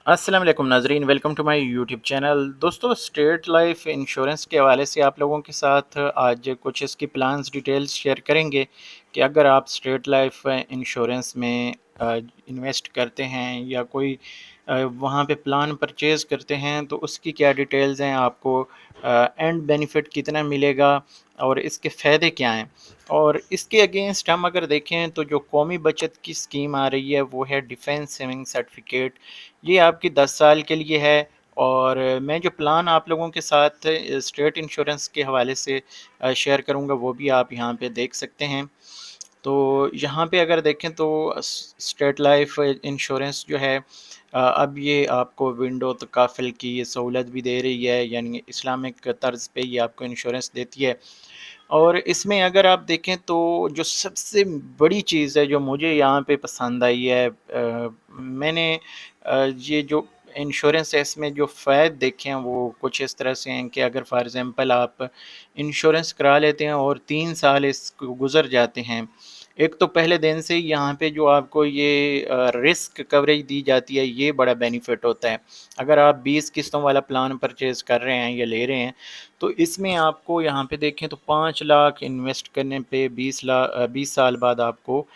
अस्सलाम वालेकुम नाजरीन, welcome to my YouTube channel. दोस्तों, स्टेट लाइफ इंश्योरेंस के हवाले से आप लोगों के साथ आज कुछ इसकी प्लान्स डिटेल्स शेयर करेंगे कि अगर आप स्टेट लाइफ इंश्योरेंस में इन्वेस्ट करते हैं या कोई वहाँ पे प्लान परचेज़ करते हैं तो उसकी क्या डिटेल्स हैं, आपको एंड बेनिफिट कितना मिलेगा और इसके फ़ायदे क्या हैं। और इसके अगेंस्ट हम अगर देखें तो जो कौमी बचत की स्कीम आ रही है वो है डिफेंस सेविंग सर्टिफिकेट। ये आपकी 10 साल के लिए है। और मैं जो प्लान आप लोगों के साथ स्टेट इंश्योरेंस के हवाले से शेयर करूंगा वो भी आप यहाँ पे देख सकते हैं। तो यहाँ पे अगर देखें तो स्टेट लाइफ इंश्योरेंस जो है अब ये आपको विंडो तकाफिल की ये सहूलत भी दे रही है, यानी इस्लामिक तर्ज पे ये आपको इंश्योरेंस देती है। और इसमें अगर आप देखें तो जो सबसे बड़ी चीज़ है जो मुझे यहाँ पे पसंद आई है, मैंने ये जो इंश्योरेंस है इसमें जो फ़ायदे देखे हैं वो कुछ इस तरह से हैं कि अगर फॉर एग्ज़ाम्पल आप इंश्योरेंस करा लेते हैं और 3 साल इसको गुज़र जाते हैं, एक तो पहले दिन से ही यहाँ पे जो आपको ये रिस्क कवरेज दी जाती है, ये बड़ा बेनिफिट होता है। अगर आप 20 किस्तों वाला प्लान परचेज़ कर रहे हैं या ले रहे हैं तो इसमें आपको यहाँ पे देखें तो 5 लाख इन्वेस्ट करने पे 20 साल बाद आपको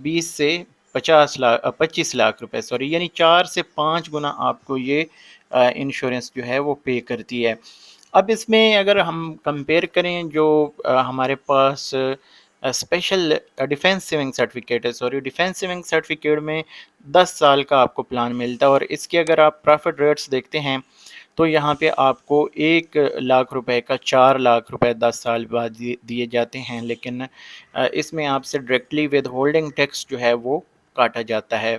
20 से 25 लाख रुपए, सॉरी, यानी 4 से 5 गुना आपको ये इंश्योरेंस जो है वो पे करती है। अब इसमें अगर हम कंपेयर करें जो हमारे पास स्पेशल डिफेंस सेविंग सर्टिफिकेट है, सॉरी, डिफेंस सेविंग सर्टिफिकेट में 10 साल का आपको प्लान मिलता है और इसके अगर आप प्रॉफिट रेट्स देखते हैं तो यहाँ पे आपको 1 लाख रुपए का 4 लाख रुपए 10 साल बाद दिए जाते हैं, लेकिन इसमें आपसे डायरेक्टली विद होल्डिंग टैक्स जो है वो काटा जाता है।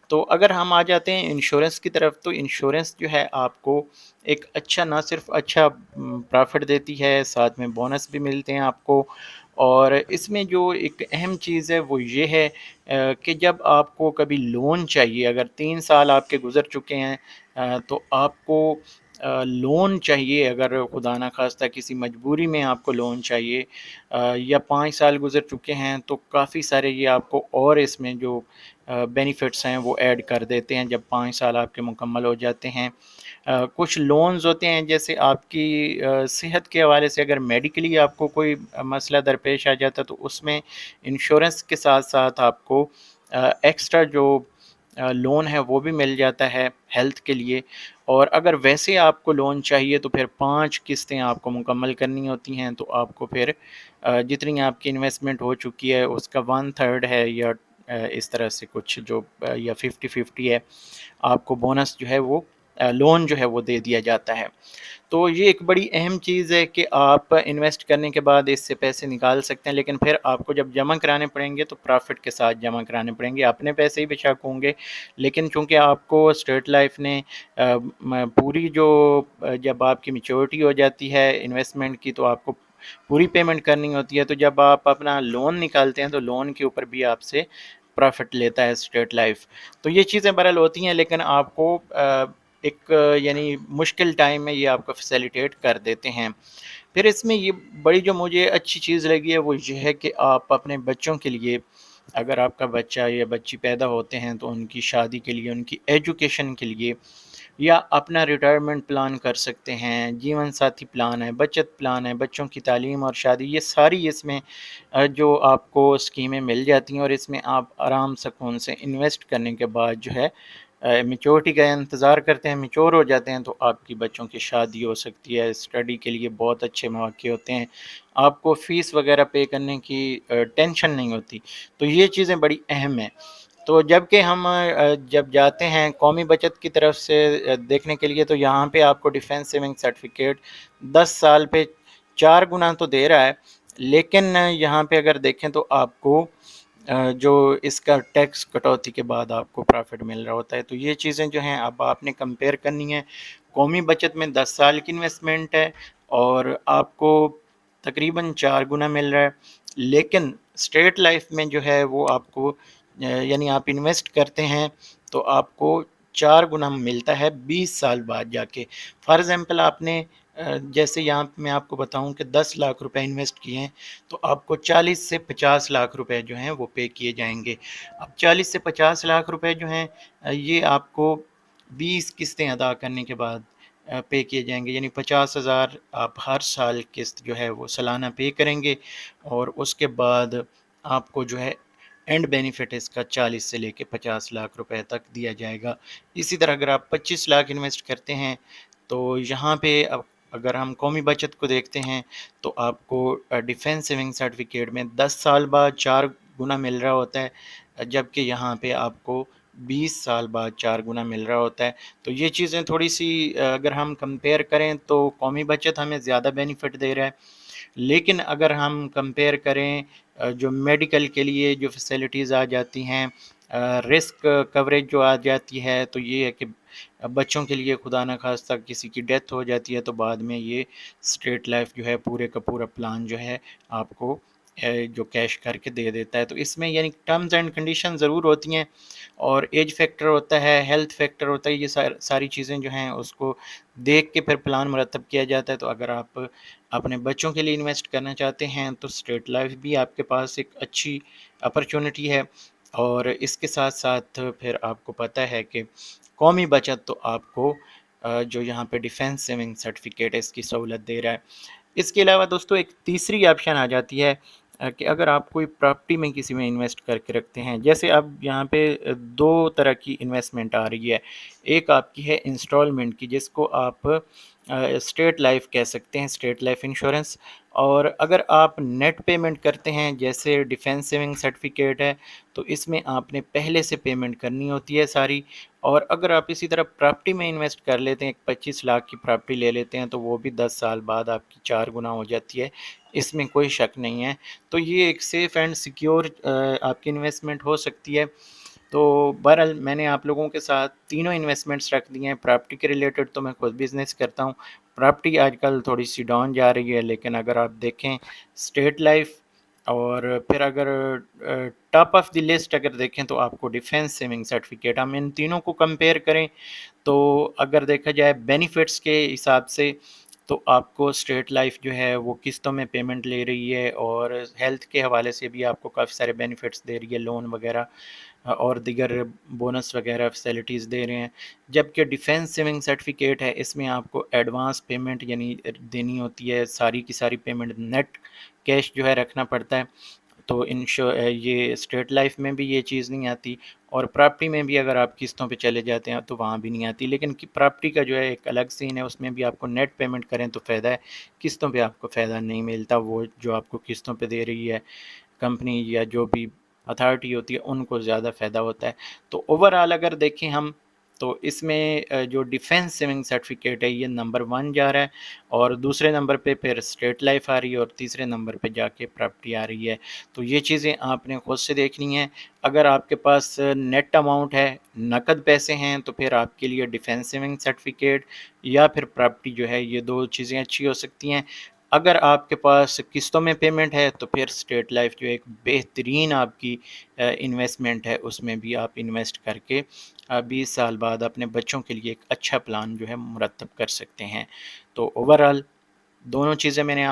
तो अगर हम आ जाते हैं इंश्योरेंस की तरफ तो इंश्योरेंस जो है आपको एक अच्छा, ना सिर्फ अच्छा प्रॉफिट देती है, साथ में बोनस भी मिलते हैं आपको। और इसमें जो एक अहम चीज़ है वो ये है कि जब आपको कभी लोन चाहिए, अगर 3 साल आपके गुज़र चुके हैं तो आपको लोन चाहिए, अगर खुदा ना खास्ता किसी मजबूरी में आपको लोन चाहिए या 5 साल गुज़र चुके हैं तो काफ़ी सारे ये आपको और इसमें जो बेनिफिट्स हैं वो ऐड कर देते हैं जब 5 साल आपके मुकम्मल हो जाते हैं। कुछ लोन्स होते हैं जैसे आपकी सेहत के हवाले से अगर मेडिकली आपको कोई मसला दरपेश आ जाता है तो उसमें इंश्योरेंस के साथ साथ आपको एक्स्ट्रा जो लोन है वो भी मिल जाता है हेल्थ के लिए। और अगर वैसे आपको लोन चाहिए तो फिर 5 किस्तें आपको मुकम्मल करनी होती हैं, तो आपको फिर जितनी आपकी इन्वेस्टमेंट हो चुकी है उसका 1/3 है या इस तरह से कुछ जो या 50-50 है, आपको बोनस जो है वो लोन जो है वो दे दिया जाता है। तो ये एक बड़ी अहम चीज़ है कि आप इन्वेस्ट करने के बाद इससे पैसे निकाल सकते हैं, लेकिन फिर आपको जब जमा कराने पड़ेंगे तो प्रॉफ़िट के साथ जमा कराने पड़ेंगे। अपने पैसे ही बेशक होंगे, लेकिन चूँकि आपको स्टेट लाइफ़ ने पूरी जो जब आपकी मैच्योरिटी हो जाती है इन्वेस्टमेंट की तो आपको पूरी पेमेंट करनी होती है। तो जब आप अपना लोन निकालते हैं तो लोन के ऊपर भी आपसे प्रॉफ़िट लेता है स्टेट लाइफ़। तो ये चीज़ें बहरहाल होती हैं, लेकिन आपको एक यानी मुश्किल टाइम में ये आपको फैसिलिटेट कर देते हैं। फिर इसमें ये बड़ी जो मुझे अच्छी चीज़ लगी है वो ये है कि आप अपने बच्चों के लिए, अगर आपका बच्चा या बच्ची पैदा होते हैं तो उनकी शादी के लिए, उनकी एजुकेशन के लिए या अपना रिटायरमेंट प्लान कर सकते हैं, जीवन साथी प्लान है, बचत प्लान है, बच्चों की तालीम और शादी, ये सारी इसमें जो आपको स्कीमें मिल जाती हैं और इसमें आप आराम सुकून से इन्वेस्ट करने के बाद जो है मैच्योरिटी का इंतज़ार करते हैं, मैच्योर हो जाते हैं तो आपकी बच्चों की शादी हो सकती है, स्टडी के लिए बहुत अच्छे मौके होते हैं, आपको फ़ीस वगैरह पे करने की टेंशन नहीं होती। तो ये चीज़ें बड़ी अहम हैं। तो जबकि हम जब जाते हैं कौमी बचत की तरफ से देखने के लिए तो यहाँ पे आपको डिफेंस सेविंग सर्टिफिकेट 10 साल पे 4 गुना तो दे रहा है, लेकिन यहाँ पे अगर देखें तो आपको जो इसका टैक्स कटौती के बाद आपको प्रॉफिट मिल रहा होता है। तो ये चीज़ें जो हैं अब आपने कंपेयर करनी है। कौमी बचत में 10 साल की इन्वेस्टमेंट है और आपको तकरीबन 4 गुना मिल रहा है, लेकिन स्टेट लाइफ में जो है वो आपको यानी आप इन्वेस्ट करते हैं तो आपको 4 गुना मिलता है 20 साल बाद जाके। फॉर एग्ज़ाम्पल आपने जैसे यहाँ पे मैं आपको बताऊँ कि 10 लाख रुपए इन्वेस्ट किए हैं तो आपको 40 से 50 लाख रुपए जो हैं वो पे किए जाएँगे। अब 40 से 50 लाख रुपए जो हैं ये आपको 20 قسطیں ادا کرنے کے بعد پے کیے جائیں گے، یعنی 50,000 آپ ہر سال قسط جو ہے وہ سالانہ پے کریں گے، اور اس کے بعد آپ کو جو ہے اینڈ بینیفٹ اس کا 40 سے لے کے 50 لاکھ روپے تک دیا جائے گا۔ اسی طرح اگر آپ 25 لاکھ انویسٹ کرتے ہیں تو یہاں پہ اگر ہم قومی بچت کو دیکھتے ہیں تو آپ کو ڈیفینس سیونگ سرٹیفکیٹ میں 10 سال بعد 4 گنا مل رہا ہوتا ہے، جبکہ یہاں پہ آپ کو 20 سال بعد 4 گنا مل رہا ہوتا ہے۔ تو یہ چیزیں تھوڑی سی اگر ہم کمپیئر کریں تو قومی بچت ہمیں زیادہ بینیفٹ دے رہا ہے، لیکن اگر ہم کمپیئر کریں جو میڈیکل کے لیے جو فیسلٹیز آ جاتی ہیں، رسک کوریج جو آ جاتی ہے، تو یہ ہے کہ بچوں کے لیے خدا نہ خواستہ کسی کی ڈیتھ ہو جاتی ہے تو بعد میں یہ اسٹریٹ لائف جو ہے پورے کا پورا پلان جو ہے آپ کو جو کیش کر کے دے دیتا ہے۔ تو اس میں یعنی ٹرمز اینڈ کنڈیشن ضرور ہوتی ہیں، اور ایج فیکٹر ہوتا ہے، ہیلتھ فیکٹر ہوتا ہے، یہ ساری چیزیں جو ہیں اس کو دیکھ کے پھر پلان مرتب کیا جاتا ہے۔ تو اگر آپ اپنے بچوں کے لیے انویسٹ کرنا چاہتے ہیں تو اسٹریٹ لائف بھی آپ کے پاس ایک اچھی اپرچونٹی ہے، اور اس کے ساتھ ساتھ پھر آپ کو پتہ ہے کہ قومی بچت تو آپ کو جو یہاں پہ ڈیفینس سیونگ سرٹیفکیٹ ہے اس کی سہولت دے رہا ہے۔ اس کے علاوہ دوستو ایک تیسری آپشن آ جاتی ہے کہ اگر آپ کوئی پراپرٹی میں کسی میں انویسٹ کر کے رکھتے ہیں، جیسے اب یہاں پہ دو طرح کی انویسٹمنٹ آ رہی ہے، ایک آپ کی ہے انسٹالمنٹ کی جس کو آپ اسٹیٹ لائف کہہ سکتے ہیں، اسٹیٹ لائف انشورنس، اور اگر آپ نیٹ پیمنٹ کرتے ہیں جیسے ڈیفینس سیونگ سرٹیفکیٹ ہے تو اس میں آپ نے پہلے سے پیمنٹ کرنی ہوتی ہے ساری، اور اگر آپ اسی طرح پراپرٹی میں انویسٹ کر لیتے ہیں، 25 لاکھ کی پراپرٹی لے لیتے ہیں تو وہ بھی 10 سال بعد آپ کی 4 گنا ہو جاتی ہے، اس میں کوئی شک نہیں ہے۔ تو یہ ایک سیف اینڈ سیکیور آپ کی انویسٹمنٹ ہو سکتی ہے۔ تو بہرحال میں نے آپ لوگوں کے ساتھ تینوں انویسٹمنٹس رکھ دی ہیں۔ پراپرٹی کے ریلیٹڈ تو میں خود بزنس کرتا ہوں، پراپرٹی آج کل تھوڑی سی ڈاؤن جا رہی ہے، لیکن اگر آپ دیکھیں اسٹیٹ لائف، اور پھر اگر ٹاپ آف دی لسٹ اگر دیکھیں تو آپ کو ڈیفینس سیونگ سرٹیفکیٹ، ہم ان تینوں کو کمپیئر کریں تو اگر دیکھا جائے بینیفٹس کے حساب سے تو آپ کو اسٹیٹ لائف جو ہے وہ قسطوں میں پیمنٹ لے رہی ہے، اور ہیلتھ کے حوالے سے بھی آپ کو کافی سارے بینیفٹس دے رہی ہے، لون وغیرہ اور دیگر بونس وغیرہ فیسلٹیز دے رہے ہیں، جبکہ ڈیفینس سیونگ سرٹیفکیٹ ہے اس میں آپ کو ایڈوانس پیمنٹ یعنی دینی ہوتی ہے، ساری کی ساری پیمنٹ نیٹ کیش جو ہے رکھنا پڑتا ہے۔ تو یہ اسٹیٹ لائف میں بھی یہ چیز نہیں آتی، اور پراپرٹی میں بھی اگر آپ قسطوں پہ چلے جاتے ہیں تو وہاں بھی نہیں آتی، لیکن پراپرٹی کا جو ہے ایک الگ سین ہے، اس میں بھی آپ کو نیٹ پیمنٹ کریں تو فائدہ ہے، قسطوں پہ آپ کو فائدہ نہیں ملتا، وہ جو آپ کو قسطوں پہ دے رہی ہے کمپنی یا جو بھی اتھارٹی ہوتی ہے ان کو زیادہ فائدہ ہوتا ہے۔ تو اوورآل اگر دیکھیں ہم تو اس میں جو ڈیفینس سیونگ سرٹیفکیٹ ہے یہ نمبر 1 جا رہا ہے، اور دوسرے نمبر پہ پھر اسٹیٹ لائف آ رہی ہے، اور تیسرے نمبر پہ جا کے پراپرٹی آ رہی ہے۔ تو یہ چیزیں آپ نے خود سے دیکھنی ہیں۔ اگر آپ کے پاس نیٹ اماؤنٹ ہے، نقد پیسے ہیں، تو پھر آپ کے لیے ڈیفینس سیونگ سرٹیفکیٹ یا پھر پراپرٹی جو ہے یہ دو چیزیں اچھی ہو سکتی ہیں۔ اگر آپ کے پاس قسطوں میں پیمنٹ ہے تو پھر اسٹیٹ لائف جو ایک بہترین آپ کی انویسٹمنٹ ہے، اس میں بھی آپ انویسٹ کر کے 20 سال بعد اپنے بچوں کے لیے ایک اچھا پلان جو ہے مرتب کر سکتے ہیں۔ تو اوورآل دونوں چیزیں میں نے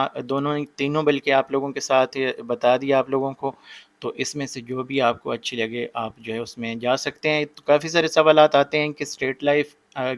تینوں بلکہ آپ لوگوں کے ساتھ بتا دیا آپ لوگوں کو، تو اس میں سے جو بھی آپ کو اچھی لگے آپ جو ہے اس میں جا سکتے ہیں۔ تو کافی سارے سوالات آتے ہیں کہ اسٹیٹ لائف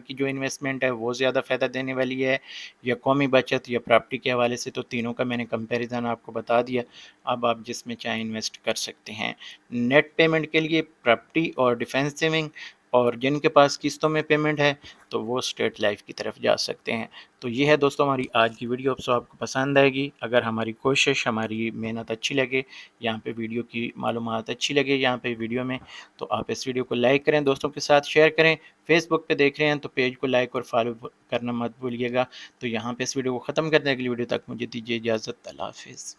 کی جو انویسٹمنٹ ہے وہ زیادہ فائدہ دینے والی ہے یا قومی بچت یا پراپرٹی کے حوالے سے، تو تینوں کا میں نے کمپیریزن آپ کو بتا دیا، اب آپ جس میں چاہیں انویسٹ کر سکتے ہیں۔ نیٹ پیمنٹ کے لیے پراپرٹی اور ڈیفینس سیونگ، اور جن کے پاس قسطوں میں پیمنٹ ہے تو وہ اسٹیٹ لائف کی طرف جا سکتے ہیں۔ تو یہ ہے دوستو ہماری آج کی ویڈیو، اب سو آپ کو پسند آئے گی۔ اگر ہماری کوشش، ہماری محنت اچھی لگے، یہاں پہ ویڈیو کی معلومات اچھی لگے یہاں پہ ویڈیو میں، تو آپ اس ویڈیو کو لائک کریں، دوستوں کے ساتھ شیئر کریں۔ فیس بک پہ دیکھ رہے ہیں تو پیج کو لائک اور فالو کرنا مت بھولیے گا۔ تو یہاں پہ اس ویڈیو کو ختم کرنے، اگلی ویڈیو تک مجھے دیجیے اجازت، اللہ حافظ۔